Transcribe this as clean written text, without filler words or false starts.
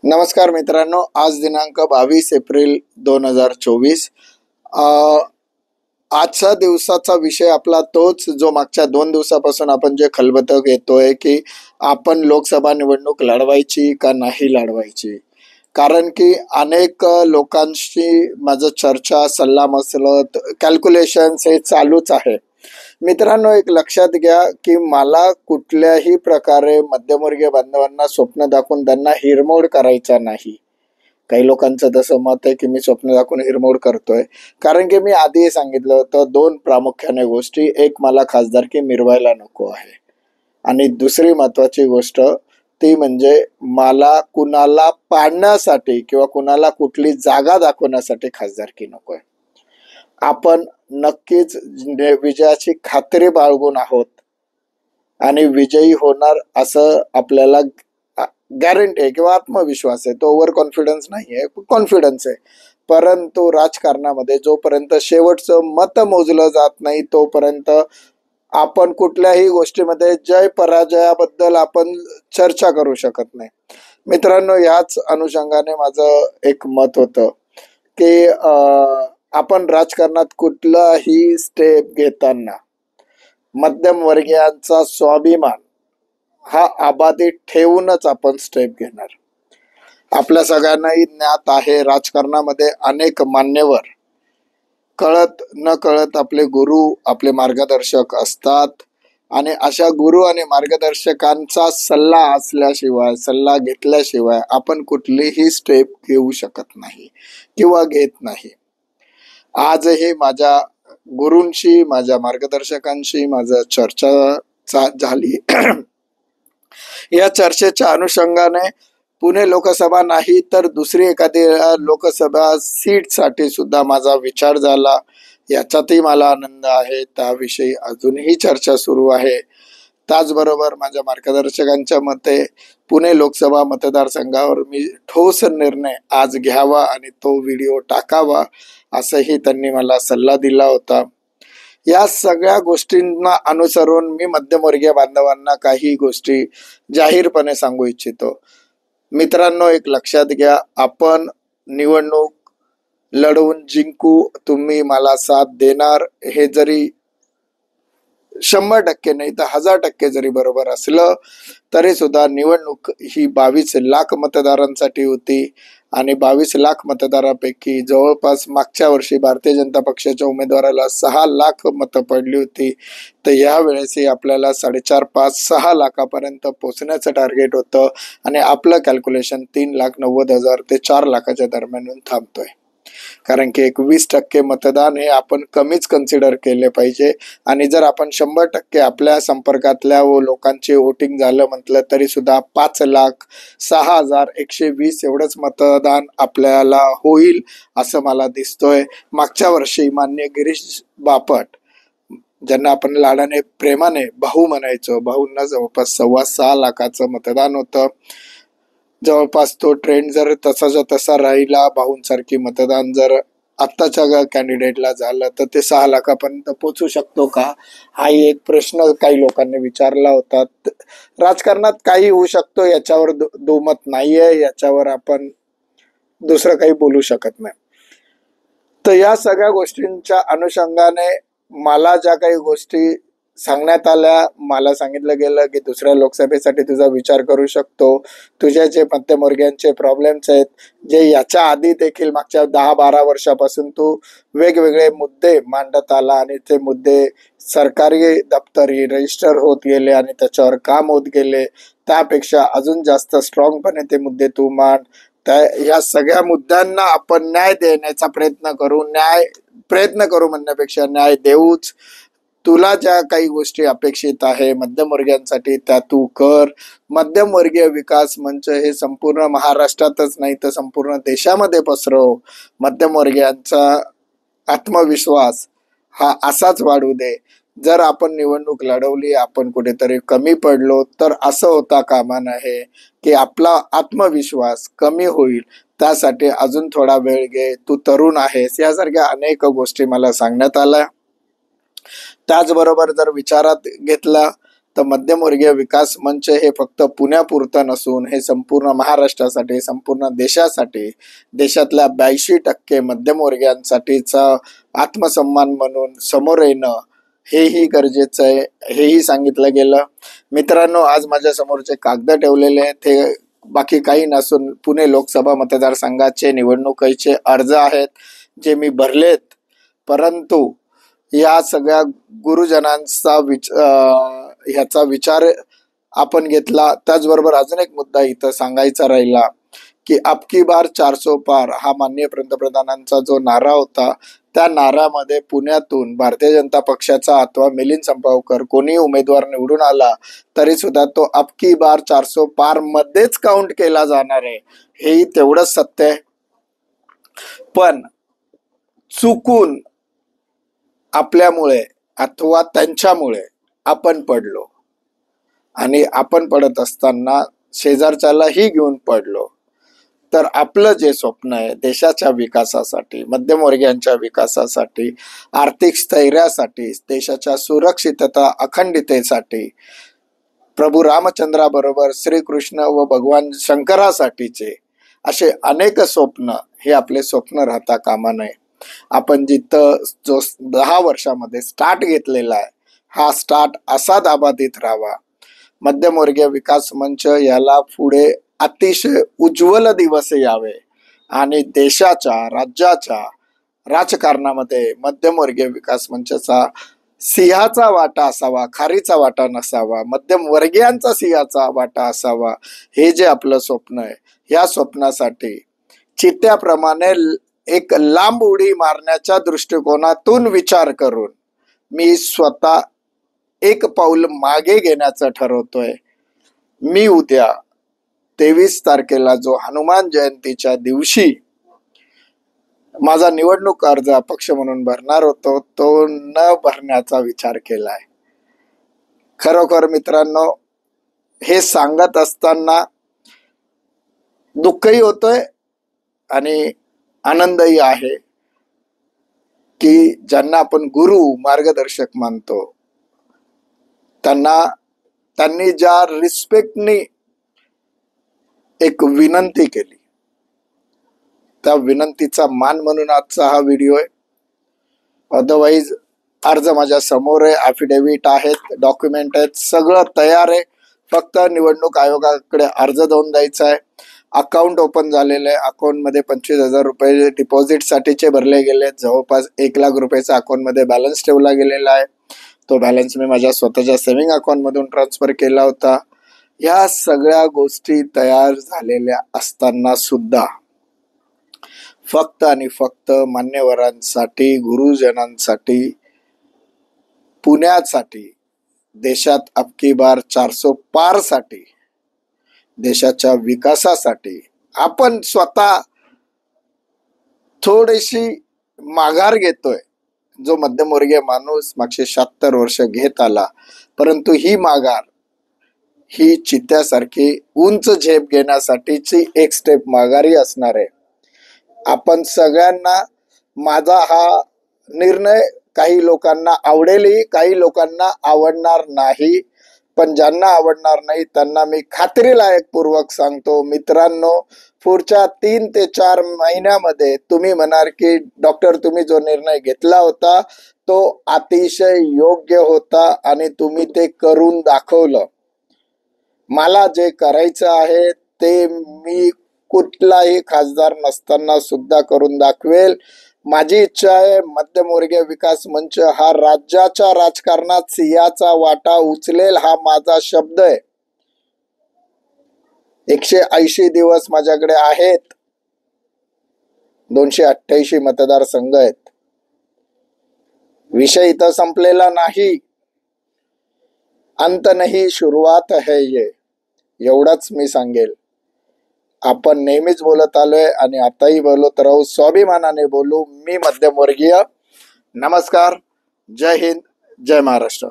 नमस्कार मित्रांनो, आज दिनांक 22 एप्रिल 2024. आजच्या दिवसाचा विषय आपला तोच जो मागच्या 2 दिवसापासून आपण जे खलबतं घेतोय की आपण लोकसभा निवडणूक लढवायची का नाही लढवायची. कारण की अनेक लोकांशी माझं चर्चा, सल्लामसलत, कॅल्क्युलेशन्स हे चालूच आहे. मित्रांनो, एक लक्षात घ्या की मला कुठल्याही प्रकारे मध्यमवर्गीय बांधवांना स्वप्न दाखवून त्यांना हिरमोड करायचा नाही. काही लोकांचं तसं मत आहे की मी स्वप्न दाखवून हिरमोड करतोय. कारण की मी आधी सांगितलं होतं दोन प्रामुख्याने गोष्टी. एक, मला खासदारकी मिरवायला नको आहे, आणि दुसरी महत्वाची गोष्ट ती म्हणजे मला कुणाला पाडण्यासाठी किंवा कुणाला कुठली जागा दाखवण्यासाठी खासदारकी नकोय. आपण नक्कीच विजयाची खात्री बाळगून आहोत आणि विजयी होणार असं आपल्याला गॅरंटी आहे किंवा आत्मविश्वास आहे. तो ओव्हर कॉन्फिडन्स नाही आहे, कॉन्फिडन्स आहे. परंतु राजकारणामध्ये जोपर्यंत शेवटचं मत मोजलं जात नाही तोपर्यंत आपण कुठल्याही गोष्टीमध्ये जय पराजयाबद्दल आपण चर्चा करू शकत नाही. मित्रांनो, याच अनुषंगाने माझं एक मत होतं की आपण राजकारणात कुठलाही स्टेप घेताना मध्यमवर्गीयांचा स्वाभिमान हा अबाधित ठेवूनच आपण स्टेप घेणार. आपल्या सगळ्यांनाही ज्ञात आहे, राजकारणामध्ये अनेक मान्यवर कळत न कळत आपले गुरु, आपले मार्गदर्शक असतात, आणि अशा गुरु आणि मार्गदर्शकांचा सल्ला असल्याशिवाय, सल्ला घेतल्याशिवाय आपण कुठलीही स्टेप घेऊ शकत नाही किंवा घेत नाही. आजही माझ्या गुरूंशी, माझ्या मार्गदर्शकांशी माझं चर्चा झाली. या चर्चेच्या अनुषंगाने पुणे लोकसभा नाही तर दुसरी एखादी लोकसभा सीटसाठी सुद्धा माझा विचार झाला. याच्यातही मला आनंद आहे. त्याविषयी अजूनही चर्चा सुरू आहे. त्याचबरोबर माझ्या मार्गदर्शकांच्या मते पुणे लोकसभा मतदारसंघावर मी ठोस निर्णय आज घ्यावा आणि तो व्हिडिओ टाकावा असंही त्यांनी मला सल्ला दिला होता. या सगळ्या गोष्टींना अनुसरून मी मध्यमवर्गीय बांधवांना काही गोष्टी जाहीरपणे सांगू इच्छितो. मित्रांनो, एक लक्षात घ्या, आपण निवडणूक लढवून जिंकू, तुम्ही मला साथ देणार, हे जरी 100% नाही तर 1000% जरी बरोबर असलं तरी सुद्धा निवडणूक ही 22 लाख मतदारांसाठी होती, आणि 22 लाख मतदारांपैकी जवळपास मागच्या वर्षी भारतीय जनता पक्षाच्या उमेदवाराला 6 लाख मतं पडली होती. तर यावेळेसही आपल्याला 4.5, 5, 6 लाखापर्यंत पोहोचण्याचं टार्गेट होतं, आणि आपलं कॅल्क्युलेशन 3,90,000 ते 4 लाखाच्या दरम्यान थांबतोय. कारण की 21% मतदान हे आपण कमीच कन्सिडर केले पाहिजे. आणि जर आपण 100% आपल्या संपर्कातल्या लोकांचे वोटिंग झालं म्हटलं तरी सुद्धा 5,06,120 एवढंच मतदान आपल्याला होईल असं मला दिसतोय. मागच्या वर्षी माननीय गिरीश बापट, ज्यांना आपण लाडाने प्रेमाने भाऊ म्हणायचो, भाऊंना जवळपास 6.25 लाखाचं मतदान होतं. जवळपास तो ट्रेंड जर तसाच्या तसा राहिला, भाऊंसारखी मतदान जर आत्ताच्या कॅन्डिडेटला झालं तर ते 6 लाखापर्यंत पोहोचू शकतो का, हाही एक प्रश्न काही लोकांनी विचारला होता. राजकारणात काही होऊ शकतो याच्यावर दुमत नाहीये, याच्यावर आपण दुसरं काही बोलू शकत नाही. तर या सगळ्या गोष्टींच्या अनुषंगाने मला ज्या काही गोष्टी सांगण्यात आल्या, मला सांगितलं गेलं की दुसऱ्या लोकसभेसाठी तुझा विचार करू शकतो. तुझ्या जे मध्यमवर्गीयांचे प्रॉब्लेम्स आहेत, जे याच्या आधी देखील मागच्या 10-12 वर्षापासून तू वेगवेगळे मुद्दे मांडत आला, आणि ते मुद्दे सरकारी दप्तरी रजिस्टर होत गेले आणि त्याच्यावर काम होत गेले. त्यापेक्षा अजून जास्त स्ट्रॉंगपणे ते मुद्दे तू मांड. या सगळ्या मुद्द्यांना आपण न्याय देण्याचा प्रयत्न करू म्हणण्यापेक्षा न्याय देऊच. तुला ज्या काही गोष्टी अपेक्षित आहे मध्यमवर्गीयांसाठी त्या तू कर. मध्यमवर्गीय विकास मंच हे संपूर्ण महाराष्ट्रातच नाही तर संपूर्ण देशामध्ये पसरव. मध्यमवर्गीयांचा आत्मविश्वास हा असाच वाढू दे. जर आपण निवडणूक लढवली, आपण कुठेतरी कमी पडलो तर असं होता कामा नये की आपला आत्मविश्वास कमी होईल. त्यासाठी अजून थोडा वेळ घे, तू तरुण आहेस, यासारख्या अनेक गोष्टी मला सांगण्यात आल्या. त्याचबरोबर जर विचारात घेतला तर मध्यमवर्गीय विकास मंच हे फक्त पुण्यापुरतं नसून हे संपूर्ण महाराष्ट्रासाठी, संपूर्ण देशासाठी, देशातल्या 82% मध्यमवर्गीयांसाठीचा आत्मसन्मान म्हणून समोर येणं हेही गरजेचं आहे, हेही सांगितलं गेलं. मित्रांनो, आज माझ्या समोरचे कागद ठेवलेले आहेत, ते बाकी काही नसून पुणे लोकसभा मतदारसंघाचे निवडणुकीचे अर्ज आहेत जे मी भरलेत. परंतु या सगळ्या गुरुजनांचा ह्याचा विचार आपण घेतला. त्याचबरोबर अजून एक मुद्दा इथं सांगायचा राहिला की अबकी बार 400 पार हा माननीय पंतप्रधानांचा जो नारा होता, त्या नाऱ्यामध्ये पुण्यातून भारतीय जनता पक्षाचा अथवा मिलिंद संपावकर कोणी उमेदवार निवडून आला तरी सुद्धा तो अबकी बार 400 पार मध्येच काउंट केला जाणार आहे, हेही तेवढंच सत्य आहे. पण चुकून आपल्यामुळे अथवा त्यांच्यामुळे आपण पडलो आणि आपण पडत असताना शेजारच्यालाही घेऊन पडलो. तर आपलं जे स्वप्न आहे देशाच्या विकासासाठी, मध्यमवर्गीयांच्या विकासासाठी, आर्थिक स्थैर्यासाठी, देशाच्या सुरक्षितता अखंडितेसाठी, प्रभू रामचंद्राबरोबर श्रीकृष्ण व भगवान शंकरासाठीचे असे अनेक स्वप्न हे आपले स्वप्न राहता कामा नये. आपण जिथं जो 10 वर्षामध्ये स्टार्ट घेतलेला आहे हा स्टार्ट असाच अबाधित राहावा. मध्यमवर्गीय विकास मंच याला पुढे अतिशय उज्ज्वल दिवस यावे आणि देशाच्या, राज्याच्या राजकारणामध्ये मध्यमवर्गीय विकास मंचाचा सिंहाचा वाटा असावा, खारीचा वाटा नसावा, मध्यमवर्गीयांचा सिंहाचा वाटा असावा. हे जे आपलं स्वप्न आहे, या स्वप्नासाठी चित्त्याप्रमाणे एक लांब उडी मारण्याच्या दृष्टिकोनातून विचार करून मी स्वतः एक पाऊल मागे घेण्याचं ठरवतोय. मी उद्या 23 तारखेला जो हनुमान जयंतीच्या दिवशी माझा निवडणूक अर्ज अपक्ष म्हणून भरणार होतो तो न भरण्याचा विचार केलाय. खरोखर मित्रांनो, हे सांगत असताना दुःखही होतोय आणि आनंदही आहे की ज्यांना आपण गुरु, मार्गदर्शक मानतो त्यांनी ज्या रिस्पेक्टनी एक विनंती केली, त्या विनंतीचा मान म्हणून आजचा हा व्हिडिओ आहे. अदरवाईज अर्ज माझ्या समोर आहे, ॲफिडेव्हिट आहेत, डॉक्युमेंट आहेत, सगळं तयार आहे. फक्त निवडणूक आयोगाकडे अर्ज देऊन द्यायचा आहे. अकाउंट ओपन झालेलं आहे. अकाउंटमध्ये 25,000 रुपये डिपॉझिटसाठीचे भरले गेले. जवळपास 1 लाख रुपयाचा अकाउंटमध्ये बॅलन्स ठेवला गेलेला आहे. तो बॅलन्स मी माझ्या स्वतःच्या सेव्हिंग अकाउंटमधून ट्रान्सफर केला होता. या सगळ्या गोष्टी तयार झालेल्या असताना सुद्धा फक्त आणि फक्त मान्यवरांसाठी, गुरुजनांसाठी, पुण्यासाठी, देशात अबकी बार 400 पार साठी, देशाच्या विकासासाठी आपण स्वतः थोडीशी माघार घेतोय. जो मध्यमवर्गीय माणूस मागचे 76 वर्ष घेत आला, परंतु ही माघार ही चित्त्यासारखी उंच झेप घेण्यासाठीची एक स्टेप माघारी असणार आहे. आपण सगळ्यांना, माझा हा निर्णय काही लोकांना आवडेलही, काही लोकांना आवडणार नाही, पण ज्यांना आवडणार नाही त्यांना मी खात्रीलायकपूर्वक सांगतो, मित्रांनो, पुढच्या 3 ते 4 महिन्यामध्ये तुम्ही म्हणाल की डॉक्टर तुम्ही जो निर्णय घेतला होता तो अतिशय योग्य होता आणि तुम्ही ते करून दाखवलं. मला जे करायचं आहे ते मी कुठलाही खासदार नसताना सुद्धा करून दाखवेल. माझी इच्छा आहे मध्यमवर्गीय विकास मंच हा राज्याच्या राजकारणात सिंहाचा वाटा उचलेल, हा माझा शब्द आहे. 180 दिवस माझ्याकडे आहेत. 288 मतदारसंघ आहेत. विषय इथं संपलेला नाही. अंत नाही, शुरुआत है ये, एवढंच मी सांगेल. आपण नेहमीच बोलत आलोय आणि आताही बोलत राहू, स्वाभिमानाने बोलू. मी मध्यमवर्गीय. नमस्कार, जय हिंद, जय महाराष्ट्र.